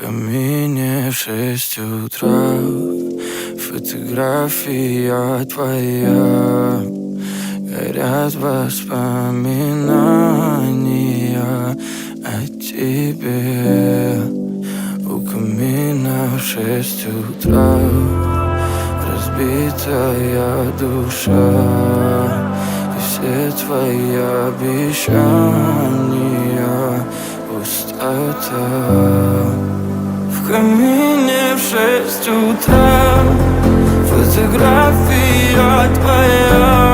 камине в 6 утра фотография твоя. Горят воспоминания о тебе. У камина в 6 утра разбитая душа, и все твои обещания пустота. В камине в 6 утра фотография твоя.